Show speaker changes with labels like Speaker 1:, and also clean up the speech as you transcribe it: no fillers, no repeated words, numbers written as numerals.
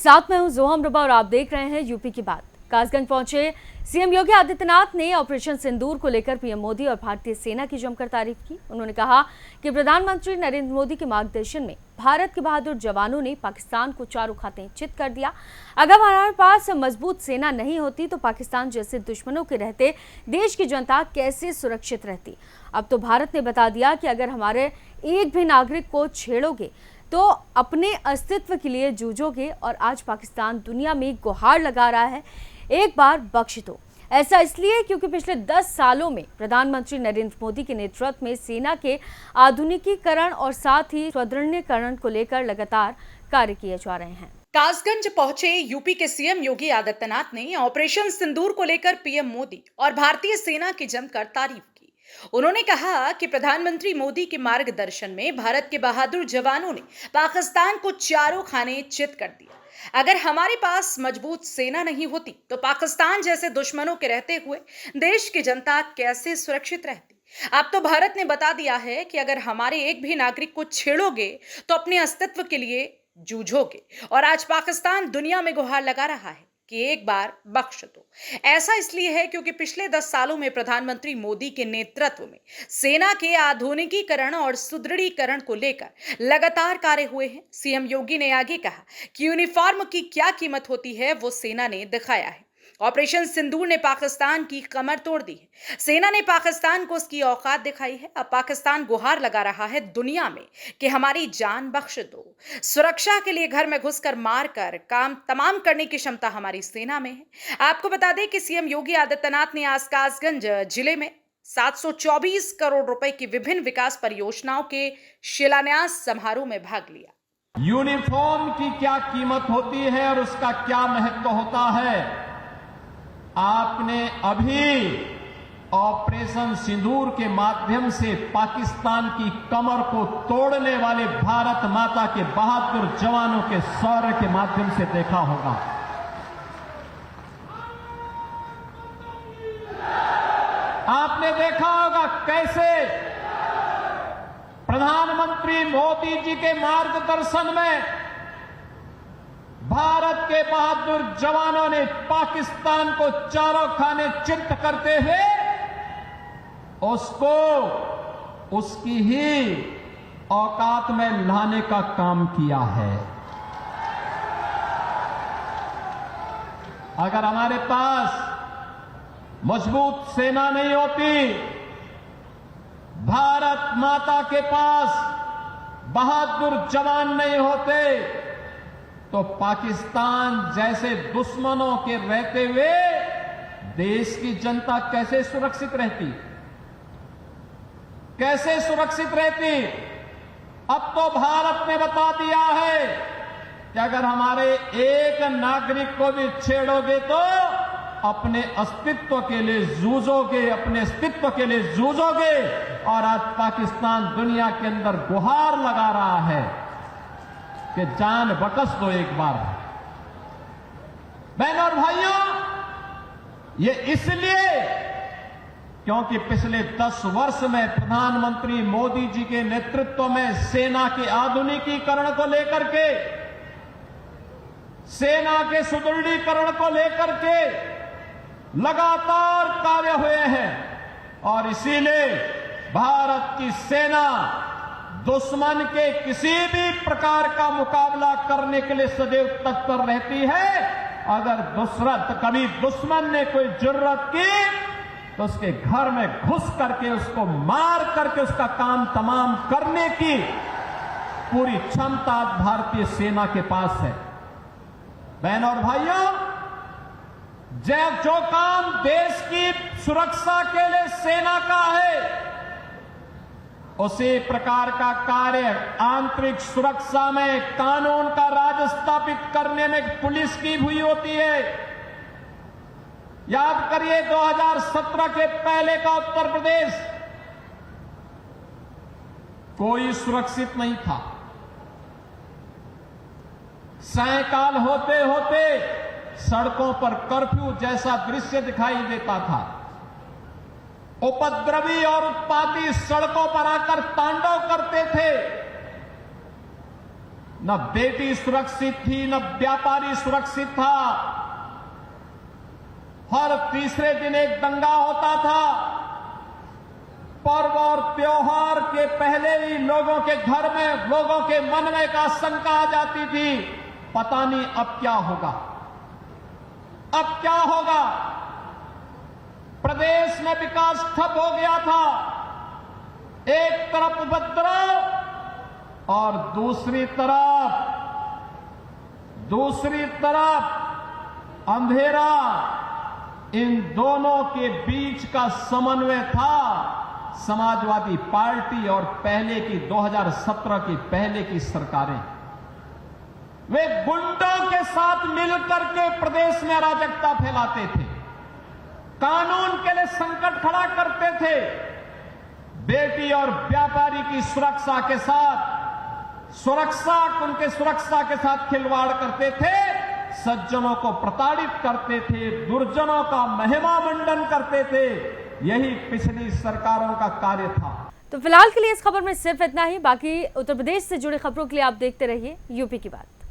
Speaker 1: साथ में हूं जोहम रबा और आप देख रहे हैं यूपी की बात। कासगंज पहुंचे सीएम योगी आदित्यनाथ ने ऑपरेशन सिंदूर को लेकर पीएम मोदी और भारतीय सेना की जमकर तारीफ की। उन्होंने कहा कि प्रधानमंत्री नरेंद्र मोदी के मार्गदर्शन में भारत के बहादुर जवानों ने पाकिस्तान को चारों खाते चित कर दिया। अगर हमारे पास मजबूत सेना नहीं होती तो पाकिस्तान जैसे दुश्मनों के रहते देश की जनता कैसे सुरक्षित रहती। अब तो भारत ने बता दिया कि अगर हमारे एक भी नागरिक को छेड़ोगे तो अपने अस्तित्व के लिए जूझोगे। और आज पाकिस्तान दुनिया में गुहार लगा रहा है, एक बार बख्श दो। ऐसा इसलिए क्योंकि पिछले 10 सालों में प्रधानमंत्री नरेंद्र मोदी के नेतृत्व में सेना के आधुनिकीकरण और साथ ही सुदृढ़ीकरण को लेकर लगातार कार्य किए जा रहे हैं।
Speaker 2: कासगंज पहुंचे यूपी के सीएम योगी आदित्यनाथ ने ऑपरेशन सिंदूर को लेकर पीएम मोदी और भारतीय सेना की जमकर तारीफ की। उन्होंने कहा कि प्रधानमंत्री मोदी के मार्गदर्शन में भारत के बहादुर जवानों ने पाकिस्तान को चारों खाने चित कर दिया। अगर हमारे पास मजबूत सेना नहीं होती तो पाकिस्तान जैसे दुश्मनों के रहते हुए देश की जनता कैसे सुरक्षित रहती। अब तो भारत ने बता दिया है कि अगर हमारे एक भी नागरिक को छेड़ोगे तो अपने अस्तित्व के लिए जूझोगे। और आज पाकिस्तान दुनिया में गुहार लगा रहा है कि एक बार बख्श दो। ऐसा इसलिए है क्योंकि पिछले 10 सालों में प्रधानमंत्री मोदी के नेतृत्व में सेना के आधुनिकीकरण और सुदृढ़ीकरण को लेकर लगातार कार्य हुए हैं। सीएम योगी ने आगे कहा कि यूनिफॉर्म की क्या कीमत होती है वो सेना ने दिखाया है। ऑपरेशन सिंदूर ने पाकिस्तान की कमर तोड़ दी है। सेना ने पाकिस्तान को उसकी औकात दिखाई है। अब पाकिस्तान गुहार लगा रहा है दुनिया में कि हमारी जान बख्श दो। सुरक्षा के लिए घर में घुसकर मारकर काम तमाम करने की क्षमता हमारी सेना में है। आपको बता दें कि सीएम योगी आदित्यनाथ ने आज कासगंज जिले में 724 करोड़ रुपए की विभिन्न विकास परियोजनाओं के शिलान्यास समारोह में भाग लिया।
Speaker 3: यूनिफॉर्म की क्या कीमत होती है और उसका क्या महत्व होता है, आपने अभी ऑपरेशन सिंदूर के माध्यम से पाकिस्तान की कमर को तोड़ने वाले भारत माता के बहादुर जवानों के शौर्य के माध्यम से देखा होगा। आपने देखा होगा कैसे प्रधानमंत्री मोदी जी के मार्गदर्शन में भारत के बहादुर जवानों ने पाकिस्तान को चारों खाने चित करते हुए उसको उसकी ही औकात में लाने का काम किया है। अगर हमारे पास मजबूत सेना नहीं होती, भारत माता के पास बहादुर जवान नहीं होते तो पाकिस्तान जैसे दुश्मनों के रहते हुए देश की जनता कैसे सुरक्षित रहती, कैसे सुरक्षित रहती। अब तो भारत ने बता दिया है कि अगर हमारे एक नागरिक को भी छेड़ोगे तो अपने अस्तित्व के लिए जूझोगे, अपने अस्तित्व के लिए जूझोगे। और आज पाकिस्तान दुनिया के अंदर गुहार लगा रहा है कि जान बकस दो एक बार। बहनों और भाइयों, ये इसलिए क्योंकि पिछले 10 वर्ष में प्रधानमंत्री मोदी जी के नेतृत्व में सेना के आधुनिकीकरण को लेकर के, सेना के सुदृढ़ीकरण को लेकर के लगातार कार्य हुए हैं। और इसीलिए भारत की सेना दुश्मन के किसी भी प्रकार का मुकाबला करने के लिए सदैव तत्पर रहती है। अगर कभी दुश्मन ने कोई जरूरत की तो उसके घर में घुस करके उसको मार करके उसका काम तमाम करने की पूरी क्षमता भारतीय सेना के पास है। बहनों और भाइयों, जो काम देश की सुरक्षा के लिए सेना का है उसी प्रकार का कार्य आंतरिक सुरक्षा में कानून का राज स्थापित करने में पुलिस की हुई होती है। याद करिए 2017 के पहले का उत्तर प्रदेश कोई सुरक्षित नहीं था। सायंकाल होते होते सड़कों पर कर्फ्यू जैसा दृश्य दिखाई देता था। उपद्रवी और उत्पाती सड़कों पर आकर तांडव करते थे। न बेटी सुरक्षित थी, न व्यापारी सुरक्षित था। हर तीसरे दिन एक दंगा होता था। पर्व और त्योहार के पहले ही लोगों के घर में, लोगों के मन में एक आशंका आ जाती थी, पता नहीं अब क्या होगा, अब क्या होगा। प्रदेश में विकास ठप हो गया था। एक तरफ उपद्रव और दूसरी तरफ अंधेरा। इन दोनों के बीच का समन्वय था समाजवादी पार्टी और पहले की 2017 की पहले की सरकारें। वे गुंडों के साथ मिलकर के प्रदेश में अराजकता फैलाते थे, कानून के लिए संकट खड़ा करते थे, बेटी और व्यापारी की सुरक्षा के साथ उनके सुरक्षा के साथ खिलवाड़ करते थे, सज्जनों को प्रताड़ित करते थे, दुर्जनों का महिमा मंडन करते थे। यही पिछली सरकारों का कार्य था।
Speaker 1: तो फिलहाल के लिए इस खबर में सिर्फ इतना ही। बाकी उत्तर प्रदेश से जुड़ी खबरों के लिए आप देखते रहिए यूपी की बात।